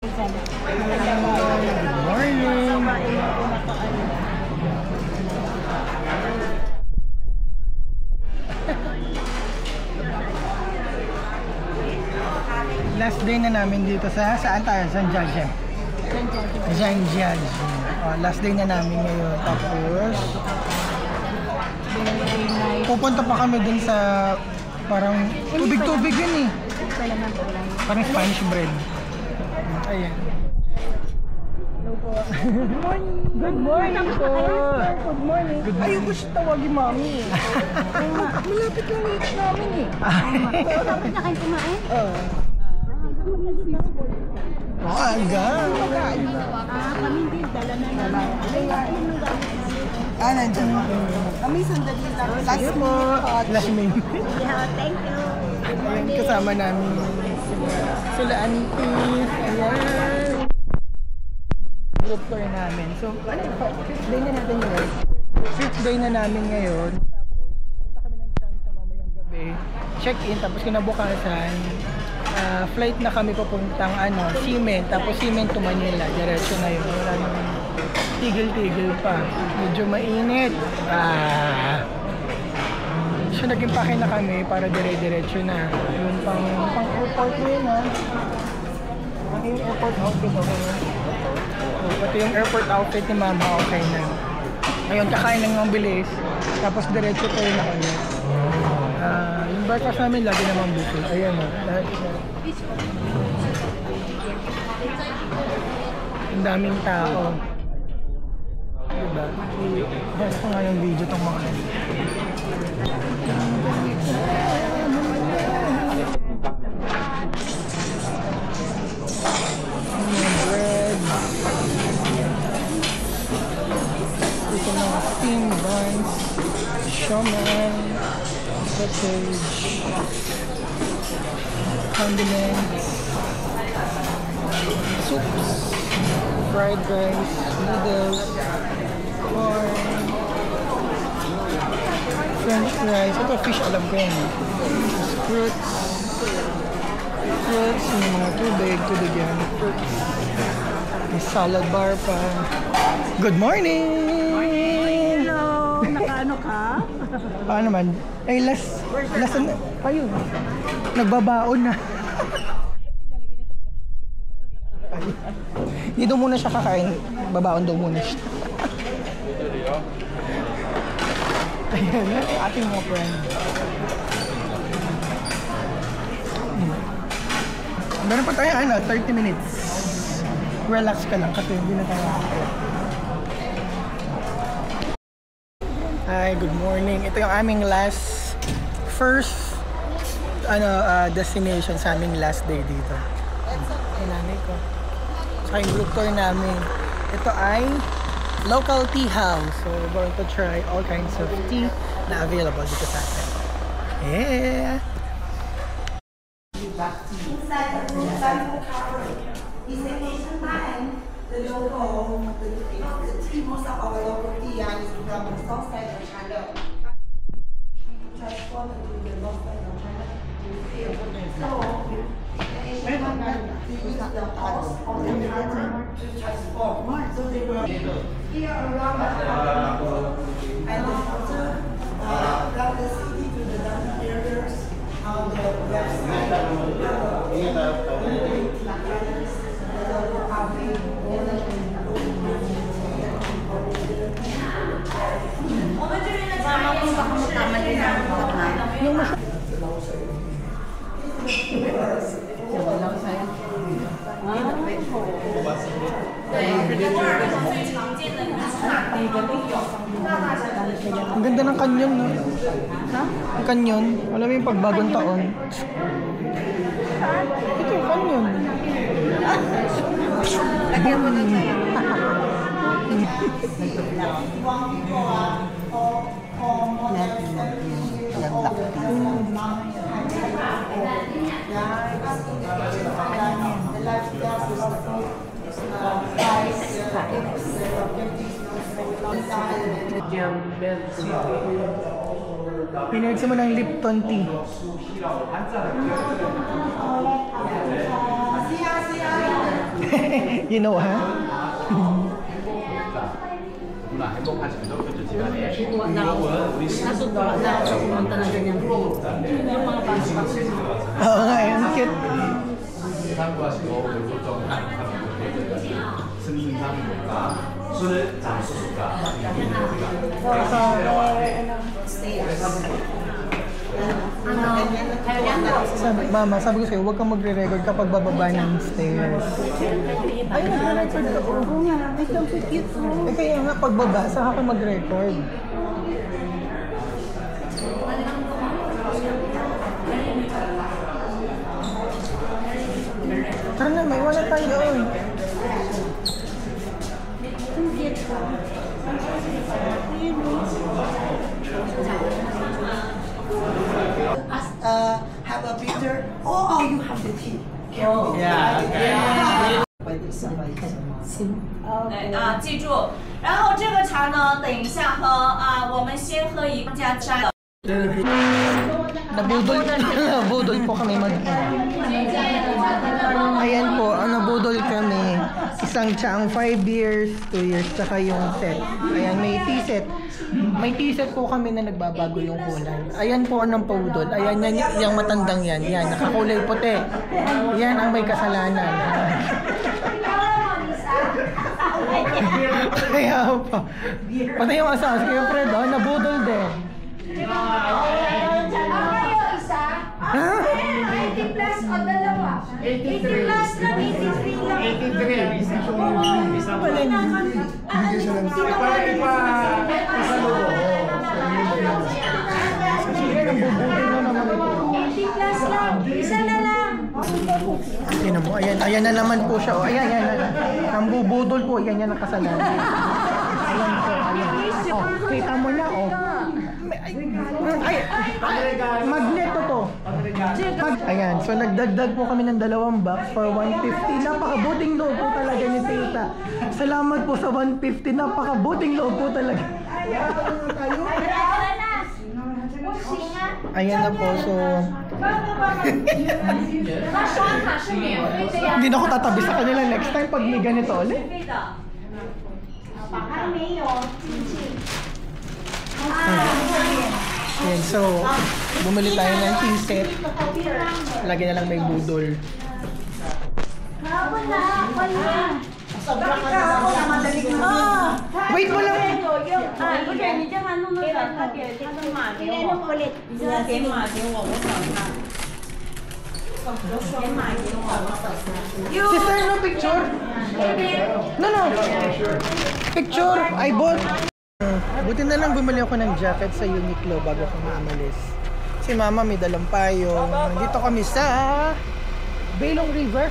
Good morning! Last day na namin dito sa saan tayo? San Jiaji. San Jiaji. Last day na namin ngayon. Tapos pupunta pa kami dun sa parang tubig-tubig yun eh. Parang Spanish bread. Ayan. Good morning! Good morning po! Good morning! Ayoko siya tawagin mami. Malapit lang lunch namin eh. Malapit na kayo kumain? Oo. Aga! Kami din, dala na namin. Nandiyan mo. Kami sandali lang. Sige po. Last minute. Yeah, thank you. Ayan, kasama namin sila auntie. Ayan. Group tour namin. So, ano yun? Fifth day na natin yun. Fifth day na namin ngayon. Tapos, punta kami ng Chang sa mamayang gabi. Check-in. Tapos kinabukasan, flight na kami papuntang Ximen. Tapos Ximen to Manila. Diretso na yun. Wala naman tigil-tigil pa. Medyo mainit. So, nag-impake na kami para dire-diretso na. Yung pang-airport na yun ha. Yung airport outfit okay na. Pati yung airport outfit ni Mama okay na. Ngayon, kakain lang ng bilis. Tapos diretso tayo na kami. Yung breakfast namin lagi naman buffet. Ayan o. Ang daming tao. Diba? Basta ko nga yung video itong mga bread. Ito mga steamed buns, shawman, sausage, condiments, soups, fried rice, noodles, corn, french fries. Ito fish, alam ko yan. Fruits, yung mga tubig yan. Fruits. May salad bar pa. Good morning! Hello! Nakaano ka? Paano naman? Ay, last ayun. Nagbabaon na. Dito muna siya kakain. Babaon daw muna siya. Ayan, ating mga friend. Meron pa tayo 30 minutes. Relax ka lang kasi hindi na tayo. Hi, good morning. Ito yung aming first destination sa aming last day dito. Yung nanay ko. Saka yung group tour namin. Ito ay local tea house. So we're going to try all kinds of tea na available dito sa atin. Yeah! Inside the room, is the Asian time. The local, the tea, most of our local tea is from the south side of China. We transport to the north side of China to field. So, the Asian one use the horse or the camera to transport. So they will here around the house and after from the city to the downtown areas on the website. Ang ganda ng kanyon, no? Ha? Ang kanyon. Alam mo yung pagbagong taon. Ito yung kanyon. Lagyan mo na sa'yo. Pinirigsa mo ng Lipton tea. You know, ha? Oo nga, ang cute. Mama, sabi ko sa'yo, huwag kang magre-record kapag bababa ng stairs. Ay, nagre-record ka. Oo nga, may so cute po. Eh kaya nga, pagbaba, saka ka mag-record. Tara na, may wala tayo. Have a picture. Oh, you have the tea. Oh, yeah. 记住，然后这个茶呢，等一下喝我们先喝一加沾。 Nabudol po kami Ayan po, nabudol kami. Isang chang 5 years, 2 years, saka yung set. Ayan, may tea set. May tea set po kami na nagbabago yung kulay. Ayan po ang pabudol. Ayan, yung matandang yan. Yan, nakakulay puti. Yan ang may kasalanan. Kaya po. Pati yung asawa, sige Fred, nabudol din. Ha? 80 plus o dalawa? 80 plus lang, 83 lang. 83. Isa pa lang. Bigyan siya lang. Sige, nabubudol na naman ito. 80 plus lang. Isa na lang. Tingnan mo, ayan na naman po siya. Ayan. Ang bubudol po, yan ang kasalanan. Ayan po, ayan. Kita mo na, magneto to. Ayan, so nagdagdag po kami ng 2 box for 150. Napakabuting loob po talaga ni Tita. Salamat po sa 150. Napakabuting loob po talaga. Ayan na po, so hindi na ako tatabi sa kanila next time pag may ganito ulit. Ayan, so bumili tayo ng tea set. Lagi na lang may budol. Wait mo lang. Sister, no picture? No. Picture, I bought. Buti na lang bumili ako ng jacket sa Uniqlo bago ako maalis. Si Mama may dalang payong. Nandito kami sa Bailong River.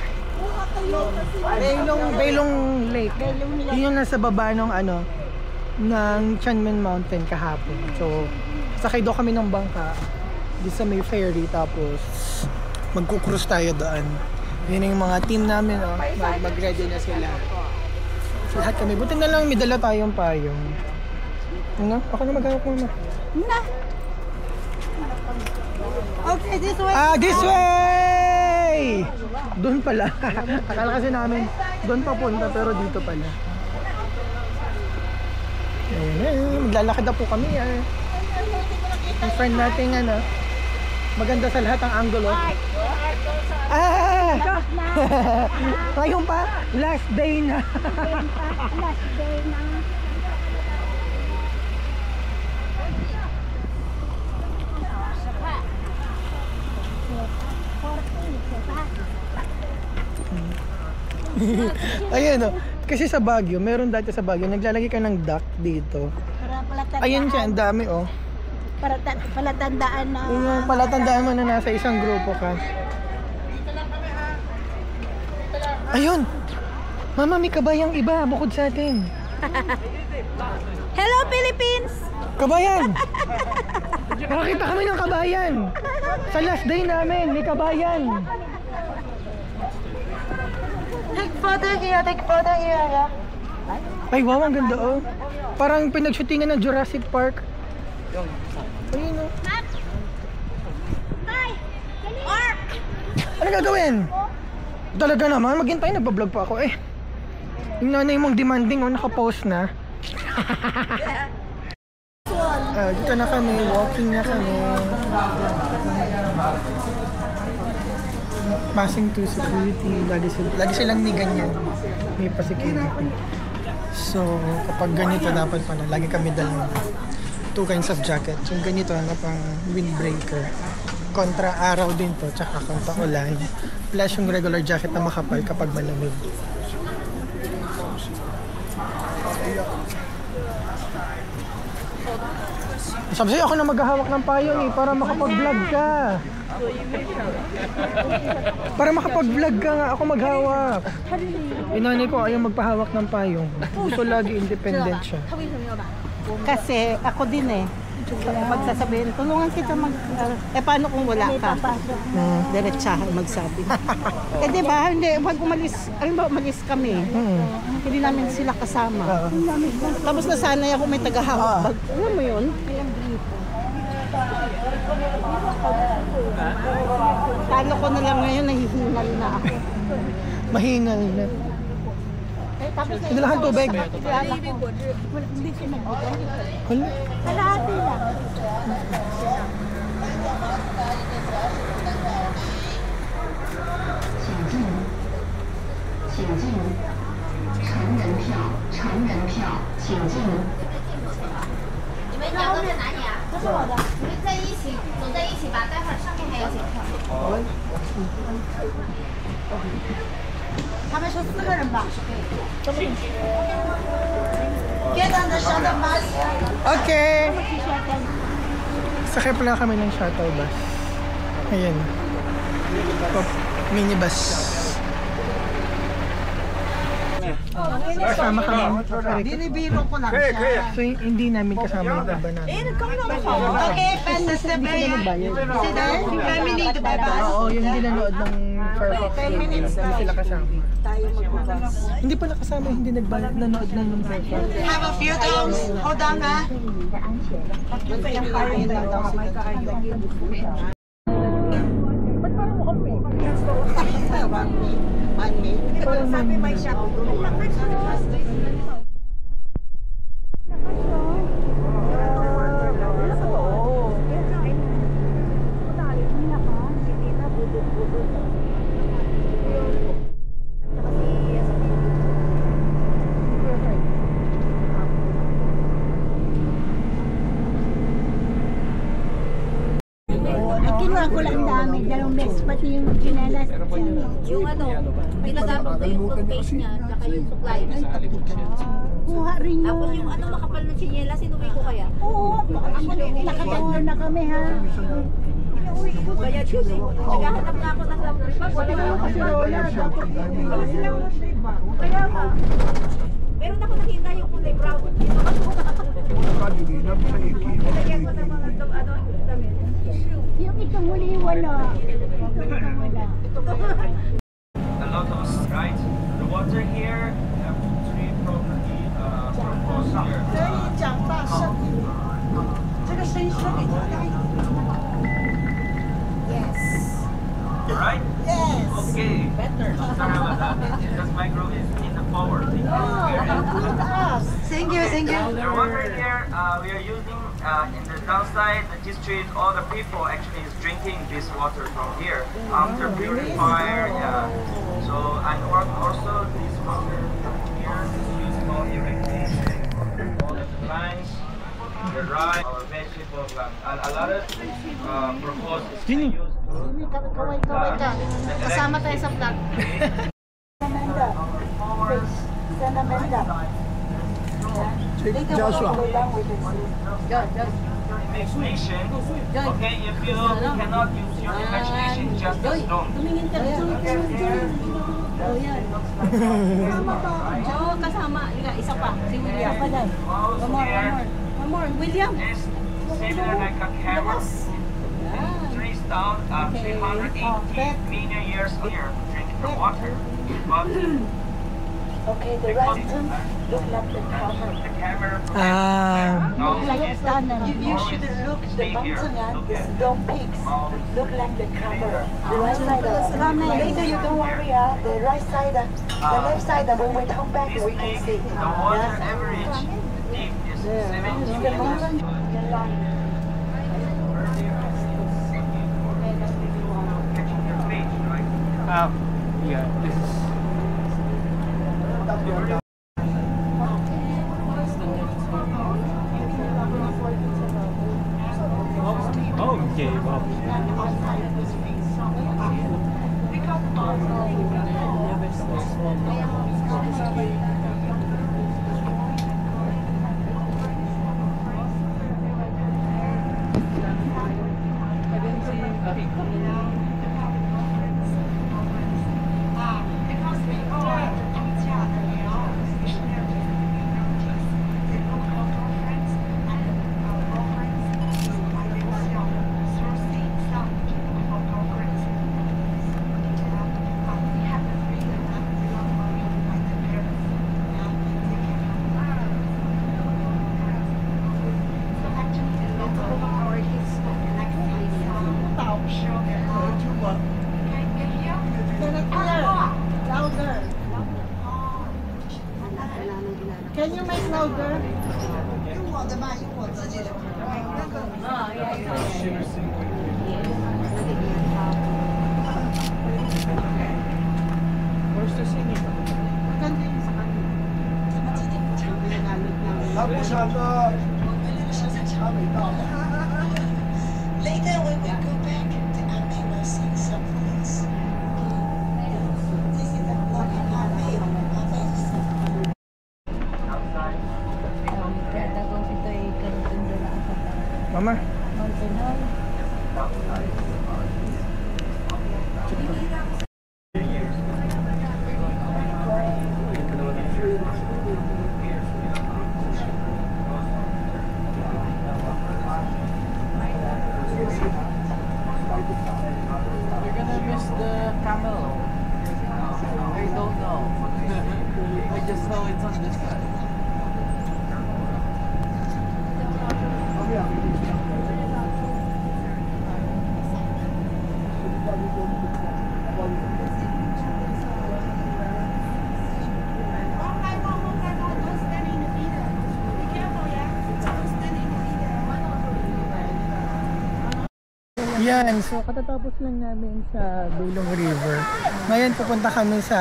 Bailong Lake. Yun yung nasa baba ng ng Tianmen Mountain kahapon. So, sakay daw kami ng bangka di sa may ferry, tapos magkukrus tayo doon. Yun yung mga team namin, mag-ready na sila. So, lahat kami. Buti na lang may dala tayong payong. Ano? Ako na mag-hawak mo na. Okay, this way. This way! Doon pala. Akala kasi namin doon papunta, pero dito pala. Ayan, maglalakad na po kami. Yung friend natin, maganda sa lahat ang angulo. Ngayon pa, last day na. Last day na. Ayun kasi sa Baguio, meron dati sa Baguio, naglalagay ka ng duck dito. Ayun siya, ang dami Palatandaan na. Yung palatandaan mo na nasa isang grupo ka. Ayun! Mama, may kabayang iba bukod sa atin. Hello, Philippines! Kabayan! Nakakita kami ng kabayan! Sa last day namin, may kabayan! Take photo here. Ay, wow, ang ganda Parang pinag-shootingan ng Jurassic Park. Ayun Hi! Mark! Ano gagawin? Talaga naman, maghintay, nagbablog pa ako eh. Yung nanay mong demanding, nakapost na. Dito na kami, walking na kami. Passing to security, lagi silang may ganyan. May pa-security. So, kapag ganito dapat pala, lagi kami dalang 2 kinds of jacket. Yung ganito na pang windbreaker. Kontra araw din to, tsaka kontra ulan. Plus yung regular jacket na makapal kapag malamig. Sabi sa'yo, ako na maghahawak ng payong eh, para makapag-vlog ka. Para makapag-vlog ka nga, ako maghawak. Inanay ko ayaw magpahawak ng payong. So lagi independent siya. Kasi ako din eh. Magsasabihin, tulungan kita paano kung wala ka? Diretsahan magsabi. Di ba? Hindi, pag umalis, alam ba, umalis kami. Hindi namin sila kasama. Tapos nasanay ako may tagahawak. Alam mo yun? Paano ko na lang ngayon, nahihingal na ako. Mahingal na. Hindi lang tubig. Hindi siya nagbigay. Hala? Kalahati lang. Get on the shuttle bus. Okay! Sakay pala kami ng shuttle bus. Ayan. Minibus. Kasama kami. Binibiro ko lang siya. So hindi namin kasama yung iba namin. Okay, fast as the bay. Family to buy bus. Oo, yung hindi nanood ng Fairfax. 10 minutes Hindi sila kasama. tayo magbubus. Hindi pala kasama yung hindi nanood na ng Fairfax. Have a few times. Hold on ha. Sabi may shop. Kinuha ko lang dami, 2 beses, pati yung chinelas. Yung ginagamit ko yung toothpaste niya, saka yung supply. Kuha rin yun. Tapos yung makapal na chinelas, inuwi ko kaya? Oo, nakatanggol na kami ha. Inuwi ko kaya choose eh. Naghahanap na ako ng laundry bag, wala ako kasi roller. Kaya ba? Meron ako nakita yung kulay brown. Nilagyan ko ng mga damit. Yung itong huli wala. Itong wala. A lot of right. The water here have 3 property proposed here. Yes. Right? Yes. Okay. Better. Sorry about that. Because my group is in the forward. Thank you, thank you. The water here, we are using in the downside, the district, all the people actually is drinking this water from here. After purifier, yeah. So, and also this water here is used for irrigation. All of the plants, the rice, our vegetable plant. A lot of proposed is to use. Kaway-kaway ka. Kasama tayo sa vlog. Joshua. Imagination. Okay, if you cannot use your imagination, just don't. Tumingin ka rin. Oo, kasama. Isa pa, si William. One more. William. It's similar like a camera. It traces down 380 million years here drinking the water. But Okay, the rest look like the cover. You should look the mountain and the dome peaks look like the cover. The right side. Later you don't worry. The right side, the left side. When we come back, we can see. The water average deep is 17 meters. Yeah, this is... Oh, gave up. Can you make louder? Where's the singing? Later when we go back, the army will sing some place. This is the morning army. Mama. You're gonna miss the camel. I don't know. I just know it's on this side. Yan, so katatapos lang namin sa Dulong River. Ngayon pupunta kami sa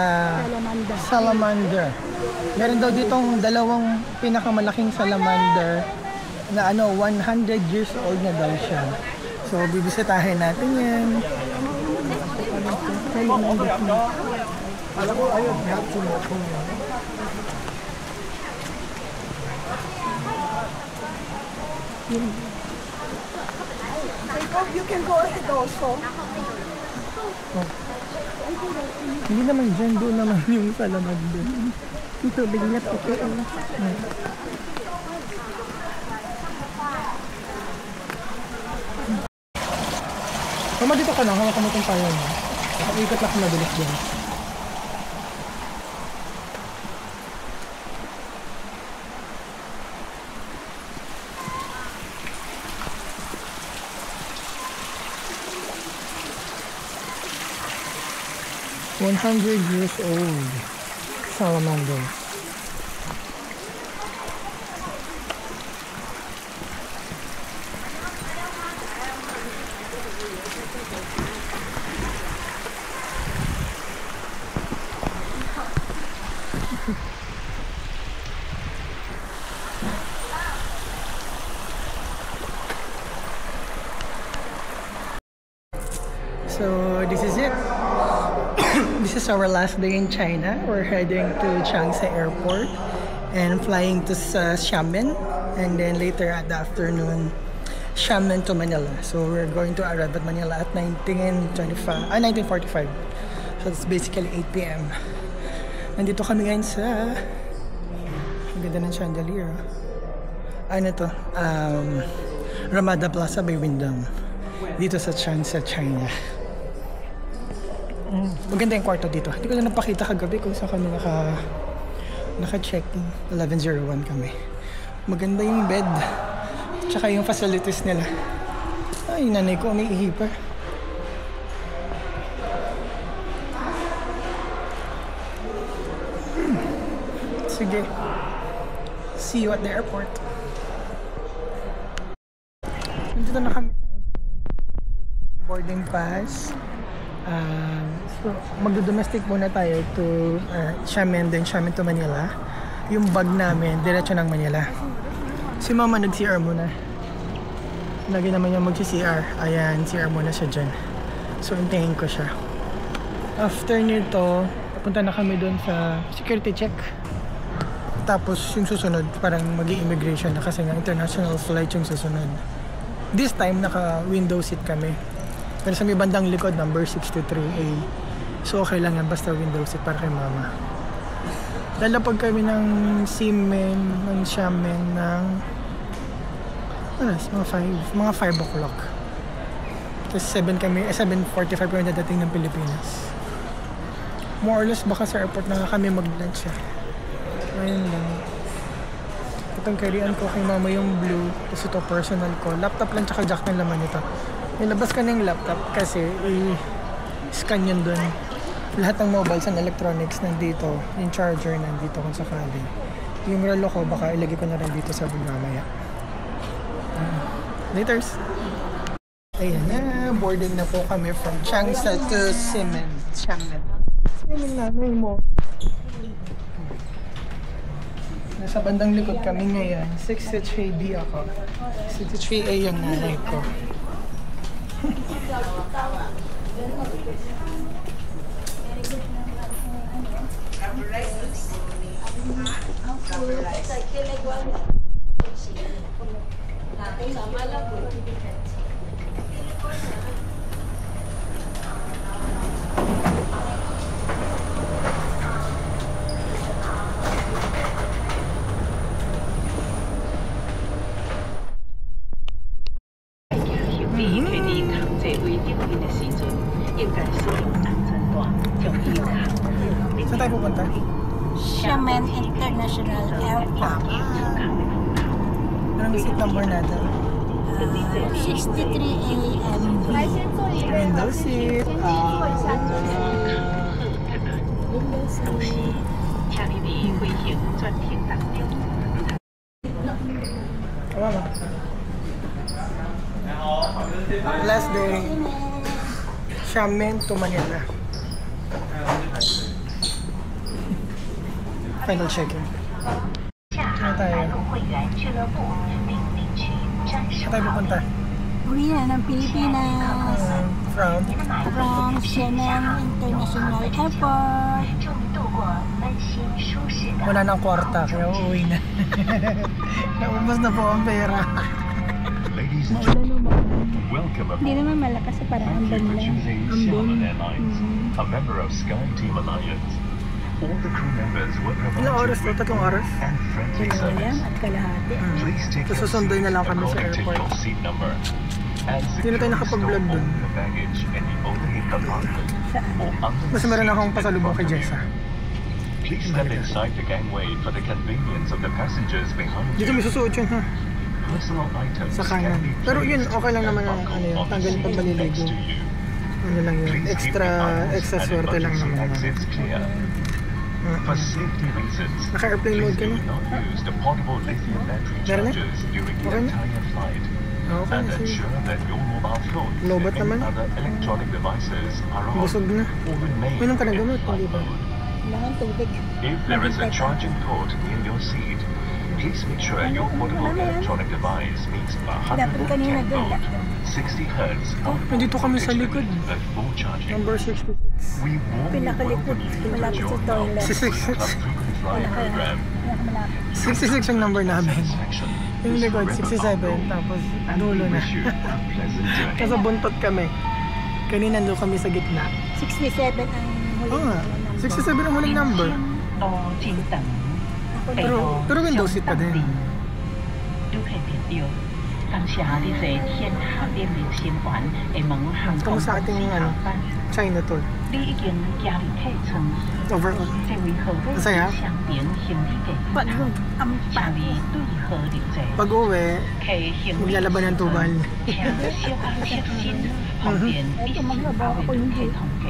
Salamander. Meron daw ditong dalawang pinakamalaking salamander na 100 years old na daw siya. So bibisitahin natin yan. Alam ko ayun, You can go ahead also. Hindi naman dyan, doon naman yung salamander. Ito, bigla puti. Mama, dito ka na, hawakan mo itong tayo mo. Ikot lang mabilis dyan. $100 years old salamander. So this is it. This is our last day in China. We're heading to Changsha Airport and flying to Xiamen, and then later at the afternoon, Xiamen to Manila. So we're going to arrive at Manila at 19:45. So it's basically 8 p.m. Nandito kami ngayon sa... Ang ganda ng chandelier. Ano to? Ramada Plaza by Wyndham. Dito sa Changsha, China. Maganda yung kwarto dito. Hindi ko na napakita kagabi kung saan kami Naka-check-in. 11:01 kami. Maganda yung bed. Tsaka yung facilities nila. Ay, nanay ko umiihi pa. Sige. See you at the airport. Nandito na kami. Boarding pass. So, magdo-domestic muna tayo to Xiamen, then Xiamen to Manila. Yung bag namin, diretso ng Manila. Si mama nag-CR muna. Lagi naman yung mag-CR. Ayan, CR muna siya dyan. So, hintayin ko siya. After nito, punta na kami dun sa security check. Tapos yung susunod, parang mag-i-immigration na kasi nga international flight yung susunod. This time, naka-window seat kami. Pero sa may bandang likod, number 63A. So okay lang yan, basta window seat para kay mama. Lalapag kami ng Xiamen ng mga 5 o'clock. Tapos 7:45 kami dadating ng Pilipinas. More or less baka sa airport na kami mag-lunch. Ayun lang. Itong carry-on ko kay mama yung blue. Tapos ito personal ko. Laptop lang tsaka jack ng laman ito. Nilabas ka ng laptop kasi i-scan yun dun. Lahat ng mobiles and electronics nandito. Yung charger nandito kung sakali. Yung relo ko baka ilagay ko na rin dito sa mamaya. Laters! Ayan na. Boarding na po kami from Changsha to Xiamen. Xiamen nanay mo. Nasa bandang likod kami ngayon. 63B ako. 63A yung nanay ko. Saan tayo pupunta? Xiamen International Airport. Anong seat number natin? 63A and B. Window seat. Tama ba? Last day. Xiamen to Manila. Final check-in. Saan tayo? Saan tayo pupunta? Uwi na ng Pilipinas. From Xiamen International Airport. wala nang kwarta, kaya uuwi na. Naubos na po ang pera. Hindi naman malakas sa parang ambon lang. Ambon. A member of Sky Team Alliance. All the crew members were Ilang oras to? 3 oras? and friendly service. At kalahati. Please take your Susunduin na lang kami sa according to airport. your seat number. And Hindi na tayo nakapag-vlog store dun. all the baggage in the overhead compartment or under Kasi the meron akong seat pasalubong kay in front of Jessa. you. Please step inside the gangway for the convenience of the passengers behind Dito you. may susuot yun ha. Personal items Sa can kanan. be Pero yun, placed okay lang and naman ang buckled ano yun, on the tanggalin pag seat maliligo. next to you. Ano lang yun, Please keep the extra aisles and swerte lang emergency naman. exits clear. For safety reasons, Naka-airplane mode please ka do na? not use the portable lithium battery Meron na? chargers during the Okay na? entire flight. Okay, And sige. ensure that your mobile phones Lobat and naman. other electronic devices are on Busog na. or remain Uminom ka ng in gamot, flight hindi ba? mode. Kailangan tubig. If there is a charging port near your seat, please make sure your portable electronic device meets 110 volt, 60 Hz Nandito kami sa likod. before charging. Number 66. We warmly Pinakalikod. welcome you to Malapit sa join our toilet. Club 66. Frequent Flyer program. Pinakamalapit. 66 yung number namin. Satisfaction Yung is likod, forever 67. our goal. Tapos And we dulo na. wish you a pleasant journey. Kasi buntot kami. Kanina nandun kami sa gitna. 67 ang huli. Oo nga. 67 ang huling number. Pero window seat pa din. 感謝你這天下聯名新聞的門航空公司航班。 China tour. 你已經家裡客艙。 Overall. 這位何位相連行李計劃，請你對何列這？ Pag uwi, maglalaban ng tubal. 請小心切心，方便你先包圍系統嘅。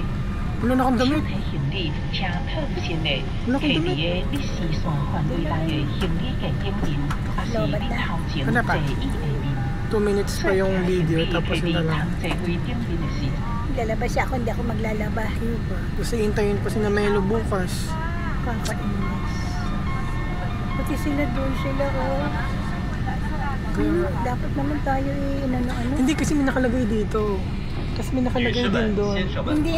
Wala na akong damit. 小體行李請特先嘅，其餘嘅你時限範圍內嘅行李嘅經驗，還是你頭前這一個面。 2 minutes pa yung video, tapos yun na lang. Lalabas siya ako, hindi ako maglalaba. Kasi hintayin pa si na Melo bukas. Kakainis. Pati sila doon sila, oh. Dapat naman tayo ano. Hindi kasi may nakalagay dito. Kasi may nakalagay din doon. Hindi,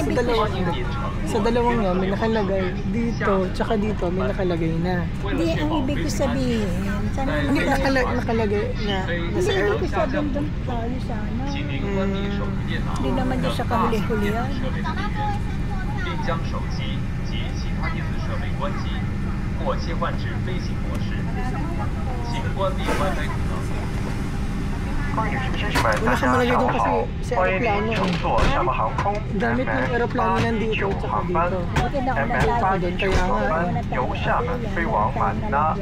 sa dalawang yan, may nakalagay dito, tsaka dito, may nakalagay na. Hindi, ang ibig ko sabihin, sana Hindi, nakalagay na Hindi, nasa air. ibig ko sabihin doon tayo sana. Hindi naman din siya kahuli-hulihan. 并将手机及其他电子设备关机或切换至飞行模式，请关闭 WiFi 功能。各位女士们、先生们，大家下午好，欢迎您乘坐厦门航空 Gamit ng aeroplano nandito, MS817 tsaka 航班 MS817 航班由厦门飞往马尼拉。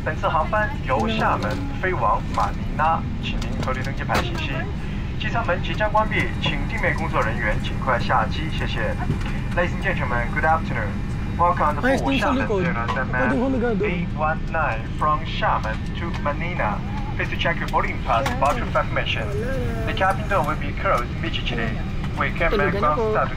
本次航班由厦门飞往马尼拉，请您合理登机牌信息。机舱门即将关闭，请地面工作人员尽快下机，谢谢。Ladies and gentlemen, good afternoon. Welcome to Xiamen 819 from Xiamen to Manila. Please check your boarding pass about your information. The cabin door will be closed immediately. We can make one start to